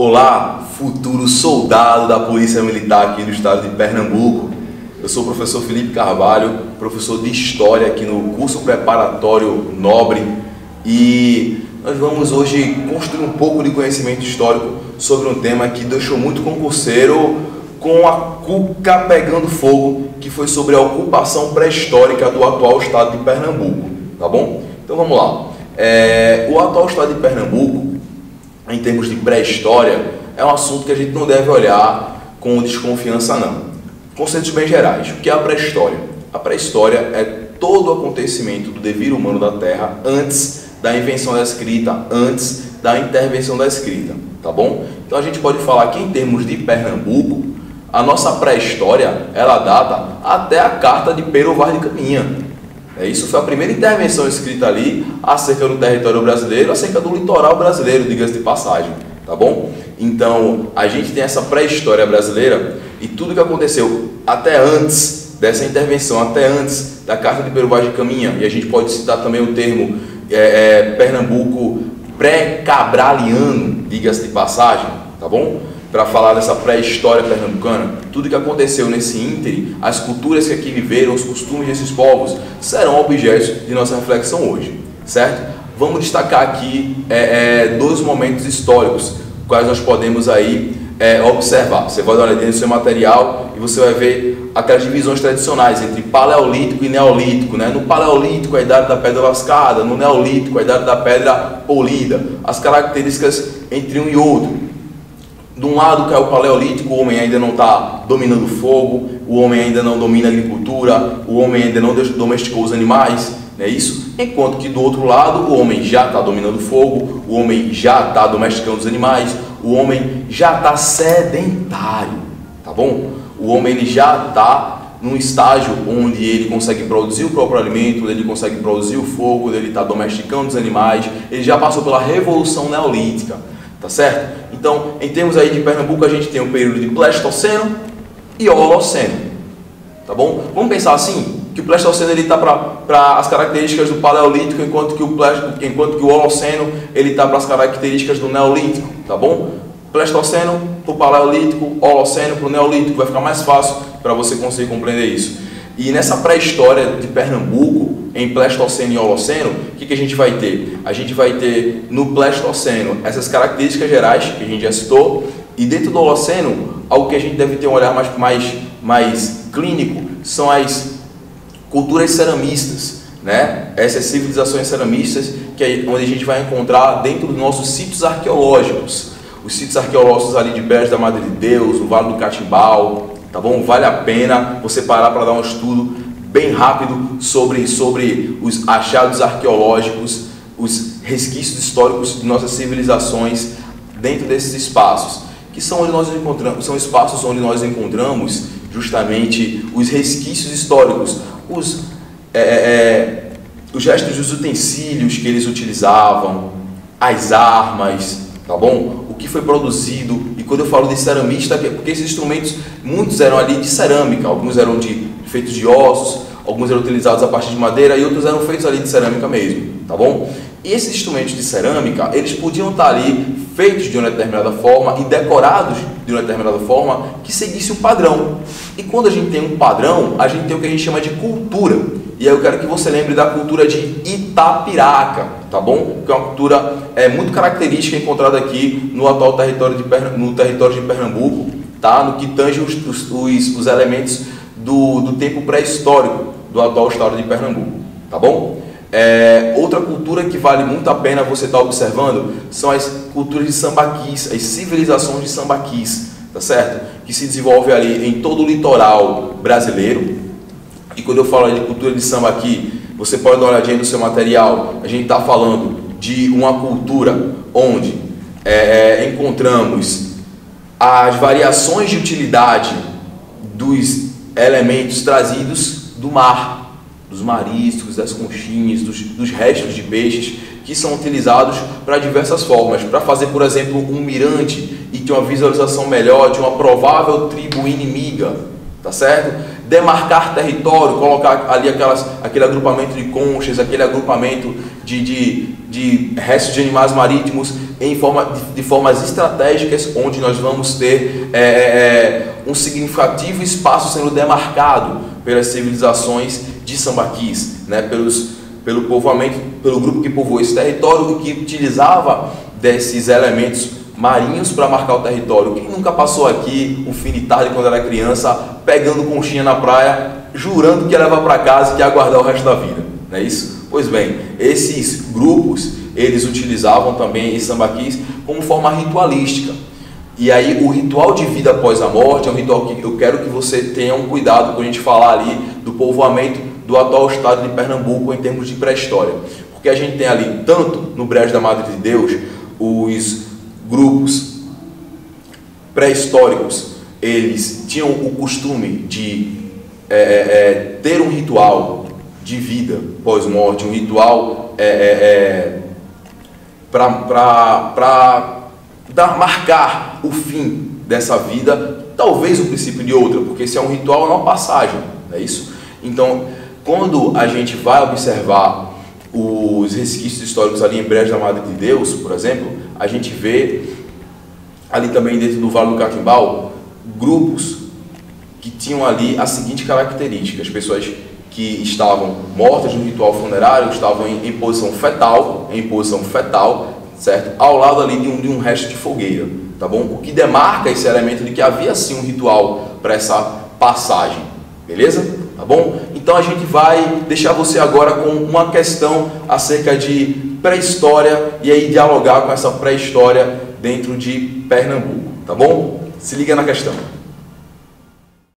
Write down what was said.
Olá, futuro soldado da Polícia Militar aqui do estado de Pernambuco. Eu sou o professor Felipe Carvalho, professor de História aqui no curso preparatório Nobre, e nós vamos hoje construir um pouco de conhecimento histórico sobre um tema que deixou muito concurseiro com a cuca pegando fogo, que foi sobre a ocupação pré-histórica do atual estado de Pernambuco, tá bom? Então vamos lá. O atual estado de Pernambuco, em termos de pré-história, é um assunto que a gente não deve olhar com desconfiança não. Conceitos bem gerais. O que é a pré-história? A pré-história é todo o acontecimento do devir humano da Terra antes da invenção da escrita, antes da intervenção da escrita, tá bom? Então a gente pode falar que em termos de Pernambuco, a nossa pré-história, ela data até a Carta de Pero Vaz de Caminha. Isso foi a primeira intervenção escrita ali acerca do território brasileiro, acerca do litoral brasileiro, diga-se de passagem, tá bom? Então, a gente tem essa pré-história brasileira e tudo que aconteceu até antes dessa intervenção, até antes da Carta de Pero Vaz de Caminha, e a gente pode citar também o termo Pernambuco pré-cabraliano, diga-se de passagem, tá bom? Para falar dessa pré-história pernambucana, tudo que aconteceu nesse íntere, as culturas que aqui viveram, os costumes desses povos, serão objetos de nossa reflexão hoje, certo? Vamos destacar aqui dois momentos históricos, quais nós podemos aí observar. Você vai dar uma olhada no seu material e você vai ver aquelas divisões tradicionais entre paleolítico e neolítico, né? No paleolítico, a idade da pedra lascada, no neolítico, a idade da pedra polida, as características entre um e outro. De um lado, que é o paleolítico, o homem ainda não está dominando o fogo, o homem ainda não domina a agricultura, o homem ainda não domesticou os animais, não é isso? Enquanto que do outro lado, o homem já está dominando o fogo, o homem já está domesticando os animais, o homem já está sedentário, tá bom? O homem ele já está num estágio onde ele consegue produzir o próprio alimento, ele consegue produzir o fogo, ele está domesticando os animais, ele já passou pela Revolução Neolítica, tá certo? Então, em termos aí de Pernambuco, a gente tem um período de Pleistoceno e Holoceno, tá bom? Vamos pensar assim, que o Pleistoceno ele está para as características do Paleolítico, enquanto que o Holoceno ele está para as características do Neolítico, tá bom? Pleistoceno para o Paleolítico, Holoceno para o Neolítico, vai ficar mais fácil para você conseguir compreender isso. E nessa pré-história de Pernambuco, em Pleistoceno e Holoceno, o que a gente vai ter? A gente vai ter no Pleistoceno essas características gerais que a gente já citou, e dentro do Holoceno, algo que a gente deve ter um olhar mais clínico, são as culturas ceramistas, né? Essas civilizações ceramistas, que é onde a gente vai encontrar dentro dos nossos sítios arqueológicos. Os sítios arqueológicos ali de Brejo da Madre de Deus, no Vale do Catimbau, tá bom? Vale a pena você parar para dar um estudo bem rápido sobre os achados arqueológicos, os resquícios históricos de nossas civilizações dentro desses espaços, que são onde nós encontramos, são espaços onde nós encontramos justamente os resquícios históricos, os restos dos utensílios que eles utilizavam, as armas, tá bom? O que foi produzido. E quando eu falo de ceramista, porque esses instrumentos, muitos eram ali de cerâmica, alguns eram feitos de ossos, alguns eram utilizados a partir de madeira e outros eram feitos ali de cerâmica mesmo, tá bom? E esses instrumentos de cerâmica, eles podiam estar ali feitos de uma determinada forma e decorados de uma determinada forma que seguisse um padrão. E quando a gente tem um padrão, a gente tem o que a gente chama de cultura. E aí eu quero que você lembre da cultura de Itapiraca, tá bom? Que é uma cultura muito característica encontrada aqui no atual território de Pernambuco, tá? No que tange os elementos do tempo pré-histórico do atual estado de Pernambuco, tá bom? Outra cultura que vale muito a pena você estar observando são as culturas de sambaquis, as civilizações de sambaquis, tá certo? Que se desenvolve ali em todo o litoral brasileiro. E quando eu falo de cultura de sambaqui, você pode dar uma olhadinha no seu material. A gente está falando de uma cultura onde encontramos as variações de utilidade dos elementos trazidos do mar, dos mariscos, das conchinhas, dos restos de peixes que são utilizados para diversas formas, para fazer, por exemplo, um mirante e ter uma visualização melhor de uma provável tribo inimiga, tá certo? demarcar território, colocar ali aquele agrupamento de conchas, aquele agrupamento de restos de animais marítimos de formas estratégicas, onde nós vamos ter um significativo espaço sendo demarcado pelas civilizações de Sambaquis, né, pelo povoamento, pelo grupo que povoou esse território, que utilizava desses elementos marinhos para marcar o território. Quem nunca passou aqui um fim de tarde quando era criança, pegando conchinha na praia, jurando que ia levar para casa e que ia aguardar o resto da vida, não é isso? Pois bem, esses grupos, eles utilizavam também esse sambaquis como forma ritualística. E aí o ritual de vida após a morte é um ritual que eu quero que você tenha um cuidado quando a gente falar ali do povoamento do atual estado de Pernambuco em termos de pré-história. Porque a gente tem ali, tanto no Brejo da Madre de Deus, os grupos pré-históricos, eles tinham o costume de ter um ritual de vida pós-morte, um ritual para marcar o fim dessa vida, talvez o princípio de outra, porque se é um ritual, é uma passagem, não é isso? Então, quando a gente vai observar os resquícios históricos ali em Brejo da Madre de Deus, por exemplo, a gente vê ali também dentro do Vale do Catimbau grupos que tinham ali a seguinte característica: as pessoas que estavam mortas no ritual funerário estavam em posição fetal, certo? Ao lado ali de um resto de fogueira, tá bom? O que demarca esse elemento de que havia sim um ritual para essa passagem, beleza? Tá bom? Então a gente vai deixar você agora com uma questão acerca de pré-história e aí dialogar com essa pré-história dentro de Pernambuco, tá bom? Se liga na questão.